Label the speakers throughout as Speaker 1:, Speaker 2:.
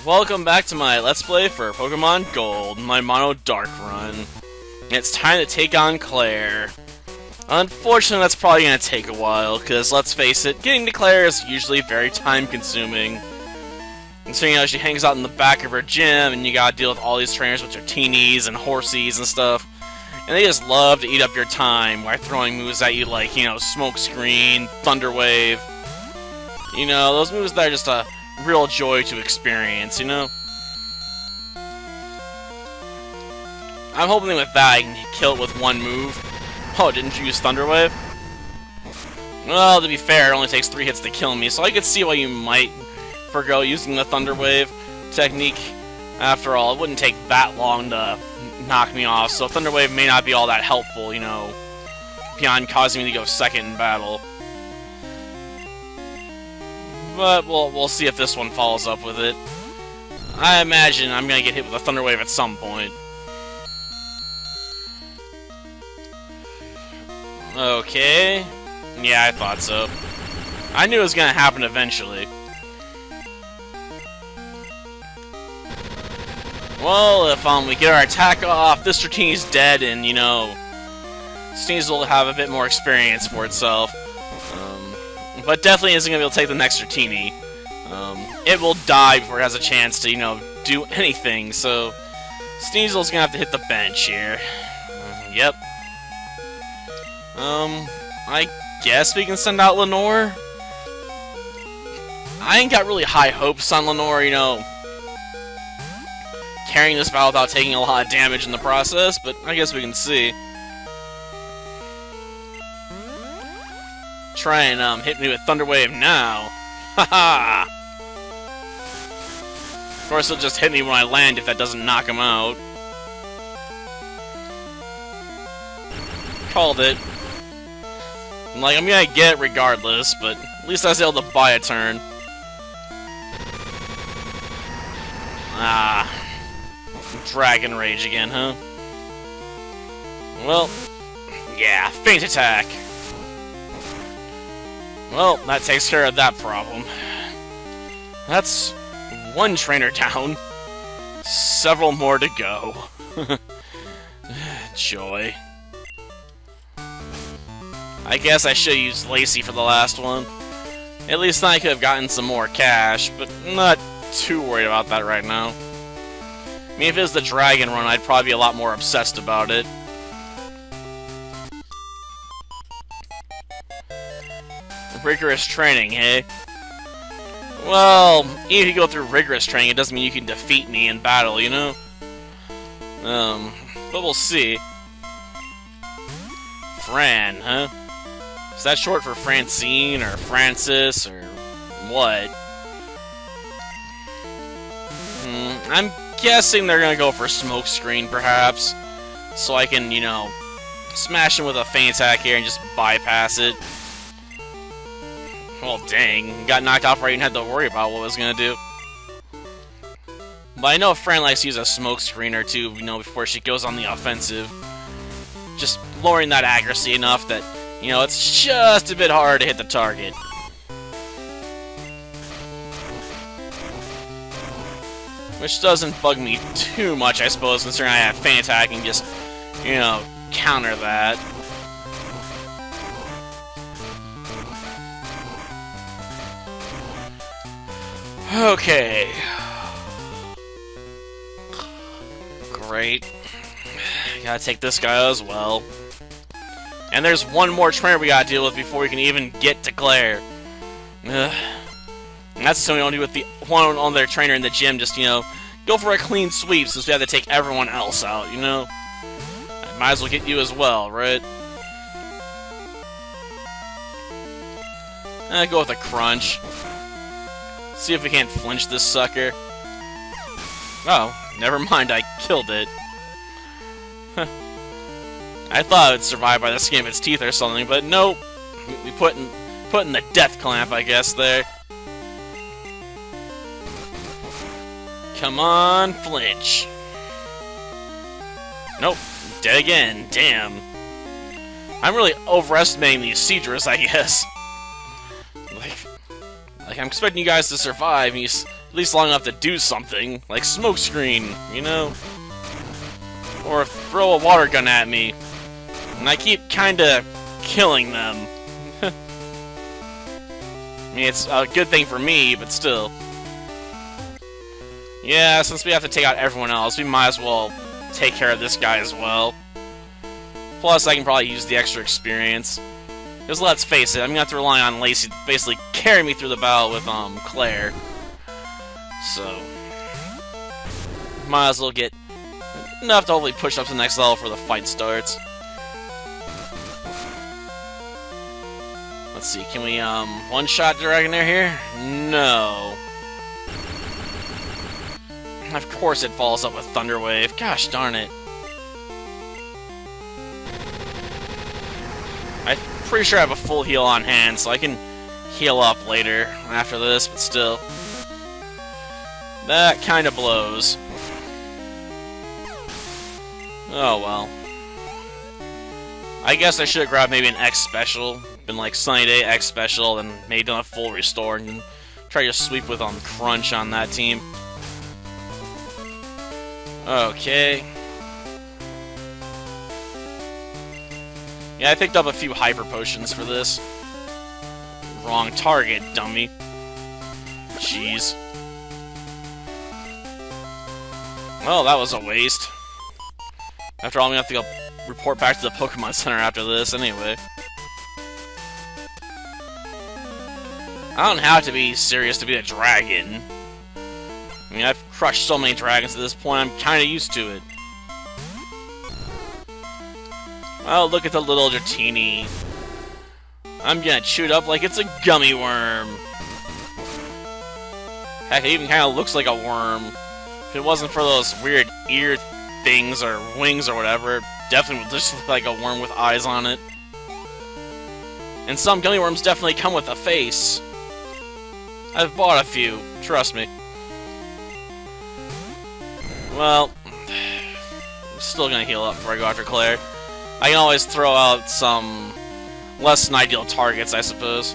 Speaker 1: Welcome back to my Let's Play for Pokemon Gold, my Mono Dark run. It's time to take on Clair. Unfortunately, that's probably going to take a while, because let's face it, getting to Clair is usually very time-consuming. And so, she hangs out in the back of her gym, and you gotta deal with all these trainers, which are teenies and horsies and stuff. And they just love to eat up your time by throwing moves at you like, Smoke Screen, Thunder Wave. Those moves that are just a real joy to experience, I'm hoping with that I can kill it with one move. Oh, didn't you use Thunder Wave? Well, to be fair, it only takes 3 hits to kill me, so I could see why you might forgo using the Thunder Wave technique. After all, it wouldn't take that long to knock me off, so Thunder Wave may not be all that helpful, beyond causing me to go second in battle. But we'll see if this one follows up with it. I imagine I'm gonna get hit with a Thunder Wave at some point. Okay. Yeah, I thought so. I knew it was gonna happen eventually. Well, if we get our attack off, this Dratini's dead, and Sneasel will have a bit more experience for itself. But definitely isn't going to be able to take the next Dratini. It will die before it has a chance to, do anything, so Sneasel's going to have to hit the bench here. Yep. I guess we can send out Lenore? I ain't got really high hopes on Lenore, carrying this battle without taking a lot of damage in the process, but I guess we can see. Try and hit me with Thunder Wave now. Haha! Of course, he'll just hit me when I land if that doesn't knock him out. Called it. I'm gonna get it regardless, but at least I was able to buy a turn. Ah. Dragon Rage again, huh? Well, yeah, Feint Attack. Well, that takes care of that problem. That's one trainer down. Several more to go. Joy. I guess I should use Lacey for the last one. At least then I could have gotten some more cash, but I'm not too worried about that right now. I mean, if it was the Dragon Run, I'd probably be a lot more obsessed about it. Rigorous training, hey? Well, even if you go through rigorous training, it doesn't mean you can defeat me in battle, But we'll see. Fran, huh? Is that short for Francine, or Francis, or what? I'm guessing they're gonna go for Smoke Screen, perhaps. So I can, smash him with a Feint Attack here and just bypass it. Well, dang. Got knocked off right and had to worry about what I was going to do. But I know Fran likes to use a Smoke Screen or two, before she goes on the offensive. Just lowering that accuracy enough that, it's just a bit harder to hit the target. Which doesn't bug me too much, I suppose, considering I have Feint Attack and just, counter that. Okay. Great. Gotta take this guy as well. And there's one more trainer we gotta deal with before we can even get to Clair. And that's something we don't do with the one on their trainer in the gym, just, go for a clean sweep since we have to take everyone else out, I might as well get you as well, right? Go with a Crunch. See if we can't flinch this sucker. Oh, never mind, I killed it. I thought it would survive by the skin of its teeth or something, but nope. We put in the death clamp, I guess, there. Come on, flinch. Nope, dead again, damn. I'm really overestimating these Seadras, I guess. Like, I'm expecting you guys to survive, and you least long enough to do something, like smokescreen, you know? Or throw a water gun at me. And I keep kinda killing them. I mean, it's a good thing for me, but still. Yeah, since we have to take out everyone else, we might as well take care of this guy as well. Plus, I can probably use the extra experience. Because let's face it, I'm gonna have to rely on Lacey to basically carry me through the battle with Clair. So, might as well get enough to hopefully push up to the next level before the fight starts. Let's see, can we one-shot Dragonair here? No. Of course it follows up with Thunder Wave. Gosh darn it. I'm pretty sure I have a full heal on hand, so I can heal up later after this, but still. That kind of blows. Oh well. I guess I should have grabbed maybe an X Special. Been like Sunny Day, X Special, then maybe done a full restore, and try to sweep with Crunch on that team. Okay. Yeah, I picked up a few Hyper Potions for this. Wrong target, dummy. Jeez. Well, that was a waste. After all, I'm gonna have to go report back to the Pokemon Center after this, anyway. I don't have to be serious to be a dragon. I mean, I've crushed so many dragons at this point, I'm kinda used to it. Oh, look at the little Dratini. I'm gonna chew it up like it's a gummy worm. Heck, it even kinda looks like a worm. If it wasn't for those weird ear things or wings or whatever, it definitely would just look like a worm with eyes on it. And some gummy worms definitely come with a face. I've bought a few, trust me. Well, I'm still gonna heal up before I go after Clair. I can always throw out some less than ideal targets, I suppose.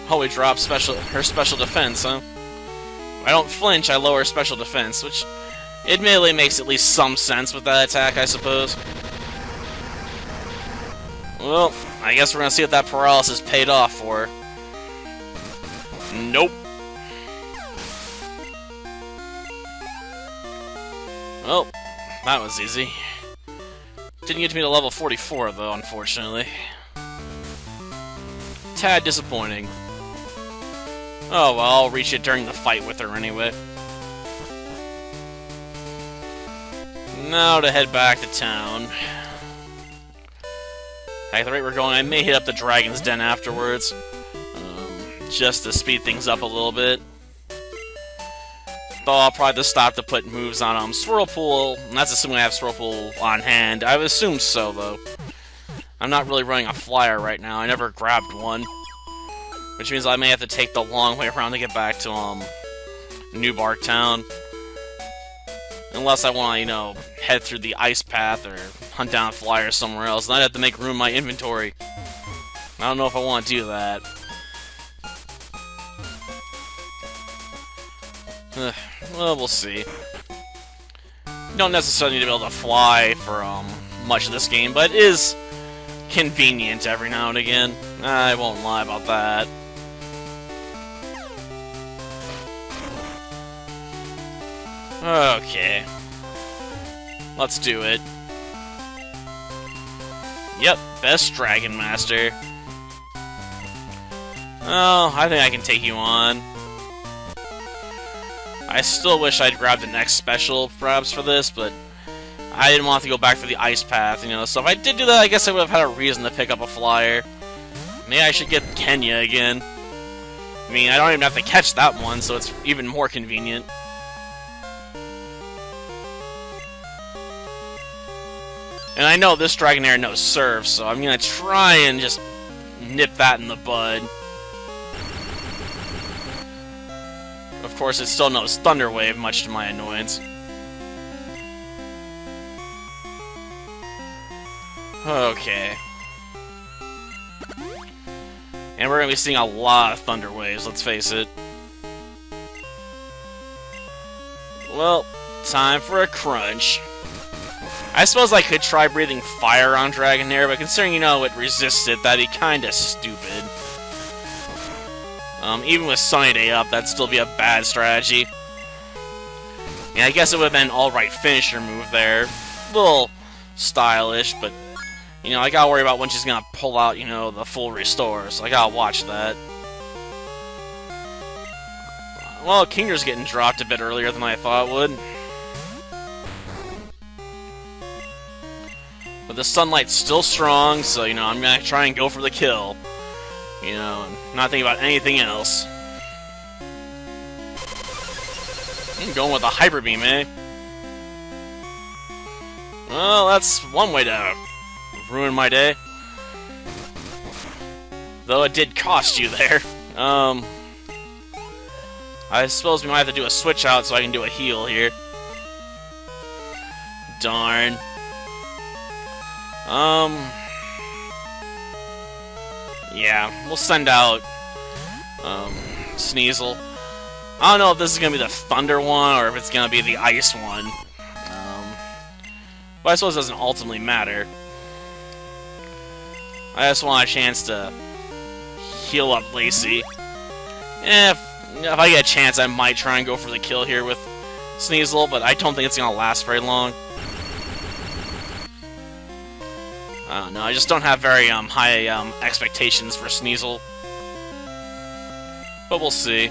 Speaker 1: Oh, we drop her special defense, huh? If I don't flinch, I lower special defense, which admittedly makes at least some sense with that attack, I suppose. Well, I guess we're gonna see if that paralysis paid off for her. Nope. Well, that was easy. Didn't get me to level 44, though, unfortunately. Tad disappointing. Oh, well, I'll reach it during the fight with her anyway. Now to head back to town. At the rate we're going, I may hit up the Dragon's Den afterwards. Just to speed things up a little bit. Though I'll probably just stop to put moves on Swirlpool, and that's assuming I have Swirlpool on hand. I would assume so, though. I'm not really running a flyer right now. I never grabbed one. Which means I may have to take the long way around to get back to, New Bark Town. Unless I want to, you know, head through the ice path or hunt down a flyer somewhere else. Then I'd have to make room in my inventory. I don't know if I want to do that. Well, we'll see. You don't necessarily need to be able to fly for much of this game, but it is convenient every now and again. I won't lie about that. Okay. Let's do it. Yep, best Dragon Master. Oh, I think I can take you on. I still wish I'd grabbed the next special, perhaps, for this, but I didn't want to go back through the ice path, you know, so if I did do that, I guess I would have had a reason to pick up a flyer. Maybe I should get Kenya again. I mean, I don't even have to catch that one, so it's even more convenient. And I know this Dragonair knows Surf, so I'm gonna try and just nip that in the bud. Of course, it still knows Thunder Wave, much to my annoyance. Okay. And we're gonna be seeing a lot of Thunder Waves, let's face it. Well, time for a crunch. I suppose I could try breathing fire on Dragonair, but considering, you know, it resists it, that'd be kinda stupid. Even with Sunny Day up, that'd still be a bad strategy. Yeah, I guess it would've been an alright finisher move there. A little stylish, but, you know, I gotta worry about when she's gonna pull out, you know, the full restore, so I gotta watch that. Well, Kinger's getting dropped a bit earlier than I thought it would. But the Sunlight's still strong, so, you know, I'm gonna try and go for the kill. You know, and not thinking about anything else. I'm going with a Hyper Beam, eh? Well, that's one way to ruin my day. Though it did cost you there. I suppose we might have to do a switch out so I can do a heal here. Darn. Yeah, we'll send out Sneasel. I don't know if this is gonna be the Thunder one or if it's gonna be the Ice one. But I suppose it doesn't ultimately matter. I just want a chance to heal up Lacey. If I get a chance, I might try and go for the kill here with Sneasel, but I don't think it's gonna last very long. I don't know, I just don't have very high expectations for Sneasel. But we'll see.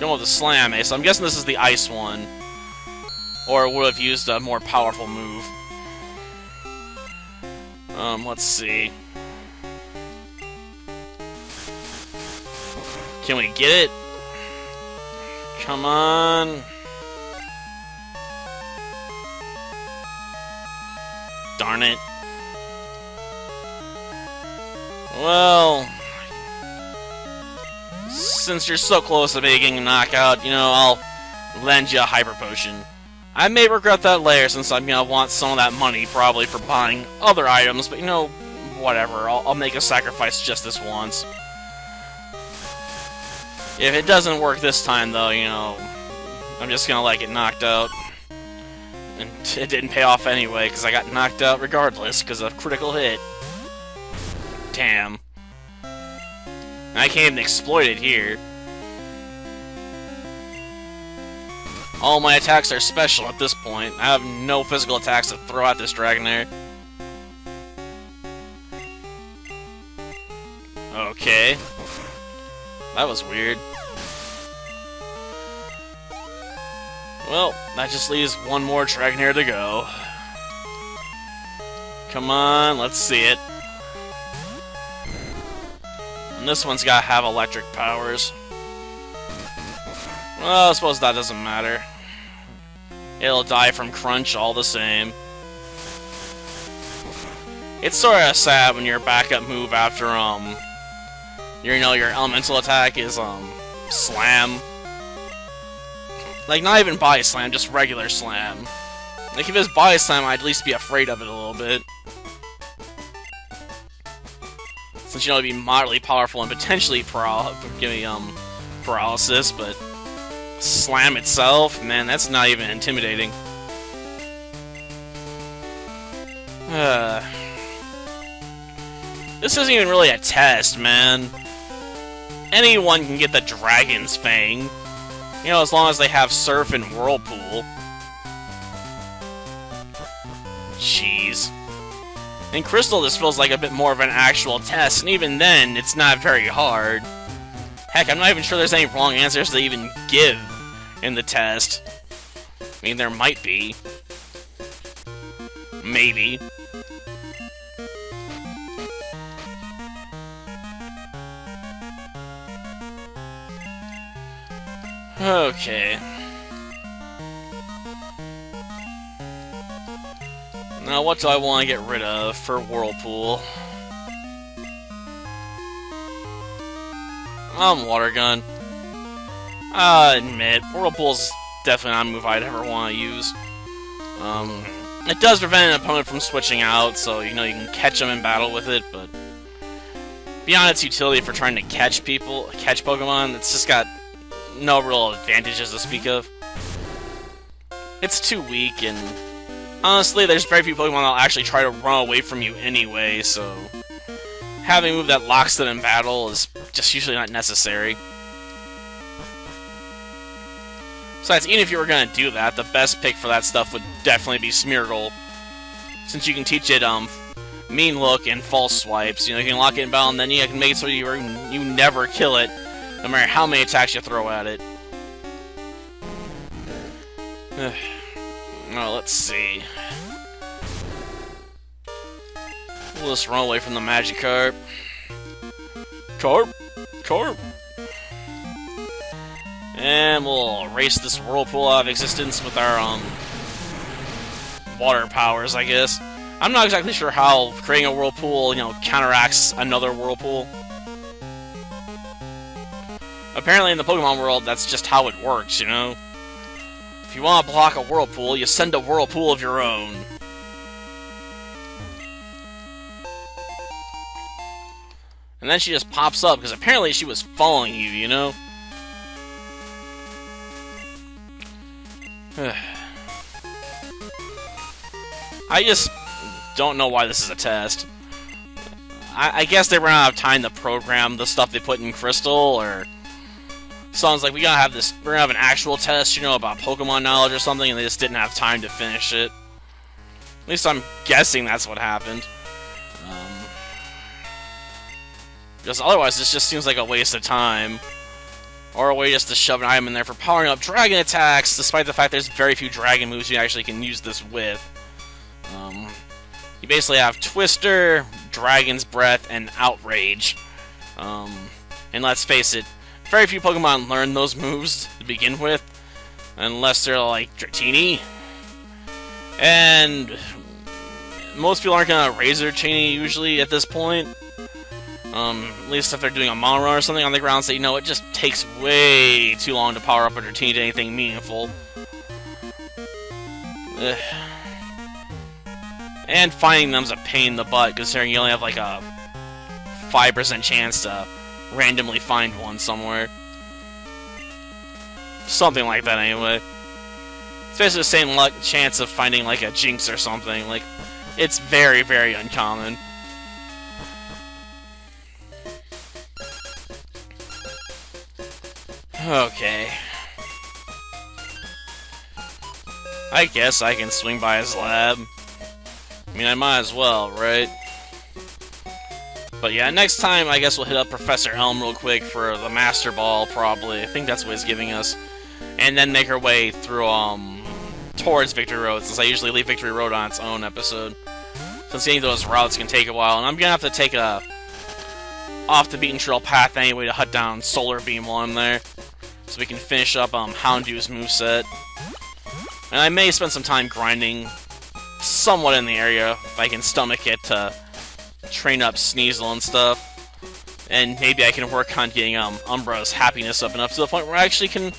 Speaker 1: Going with the Slam, eh? So I'm guessing this is the Ice one. Or it would have used a more powerful move. Let's see. Can we get it? Come on. Darn it. Well, since you're so close to making a knockout, you know, I'll lend you a Hyper Potion. I may regret that later since I'm gonna want some of that money probably for buying other items, but you know, whatever, I'll make a sacrifice just this once. If it doesn't work this time though, you know, I'm just gonna get knocked out. And it didn't pay off anyway, because I got knocked out regardless, because of critical hit. Damn. I can't even exploit it here. All my attacks are special at this point. I have no physical attacks to throw at this Dragonair. Okay. That was weird. Well, that just leaves one more Dragonair to go. Come on, let's see it. And this one's gotta have electric powers. Well, I suppose that doesn't matter. It'll die from Crunch all the same. It's sorta sad when your backup move after, your elemental attack is, Slam. Like, not even Body Slam, just regular Slam. Like, if it was Body Slam, I'd at least be afraid of it a little bit. Since, you know, it'd be moderately powerful and potentially give me, paralysis, but Slam itself, man, that's not even intimidating. This isn't even really a test, man. Anyone can get the Dragon's Fang. You know, as long as they have Surf and Whirlpool. Jeez. In Crystal, this feels like a bit more of an actual test, and even then, it's not very hard. Heck, I'm not even sure there's any wrong answers to even give in the test. I mean, there might be. Maybe. Okay. Now, what do I want to get rid of for Whirlpool? Water Gun. I'll admit, Whirlpool's definitely not a move I'd ever want to use. It does prevent an opponent from switching out, so, you know, you can catch them in battle with it, but beyond its utility for trying to catch Pokemon, it's just got no real advantages to speak of. It's too weak, and honestly, there's very few Pokemon that'll actually try to run away from you anyway, so having a move that locks them in battle is just usually not necessary. Besides, even if you were going to do that, the best pick for that stuff would definitely be Smeargle, since you can teach it Mean Look and False Swipes. You know, you can lock it in battle, and then you can make it so you never kill it, no matter how many attacks you throw at it. Oh, let's see. We'll just run away from the Magikarp. Carp! And we'll erase this Whirlpool out of existence with our, water powers, I guess. I'm not exactly sure how creating a Whirlpool, you know, counteracts another Whirlpool. Apparently in the Pokemon world, that's just how it works, you know? If you want to block a Whirlpool, you send a Whirlpool of your own. And then she just pops up, because apparently she was following you, you know? I just don't know why this is a test. I guess they ran out of time to program the stuff they put in Crystal, or sounds like we're gonna have an actual test, you know, about Pokemon knowledge or something, and they just didn't have time to finish it. At least I'm guessing that's what happened. Because otherwise, this just seems like a waste of time. Or a way just to shove an item in there for powering up dragon attacks, despite the fact there's very few dragon moves you actually can use this with. You basically have Twister, Dragon's Breath, and Outrage. And let's face it, very few Pokemon learn those moves to begin with, unless they're like Dratini. And most people aren't gonna Razor Chainy usually at this point. At least if they're doing a mono run or something on the ground, so you know it just takes way too long to power up a Dratini to anything meaningful. Ugh. And finding them's a pain in the butt, considering you only have like a 5% chance to randomly find one somewhere. Something like that, anyway. It's basically the same chance of finding like a Jinx or something. Like, it's very, very uncommon. Okay. I guess I can swing by his lab. I mean, I might as well, right? But yeah, next time I guess we'll hit up Professor Elm real quick for the Master Ball, probably. I think that's what he's giving us. And then make our way through, towards Victory Road, since I usually leave Victory Road on its own episode. Since any of those routes can take a while, and I'm gonna have to take a off-the-beaten-trail path anyway to hunt down Solar Beam while I'm there, so we can finish up Houndew's moveset. And I may spend some time grinding somewhat in the area, if I can stomach it, to train up Sneasel and stuff. And maybe I can work on getting Umbra's happiness up enough to the point where I actually can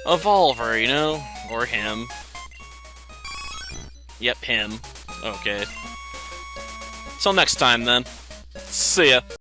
Speaker 1: evolve her, you know? Or him. Yep, him. Okay. Till next time, then. See ya.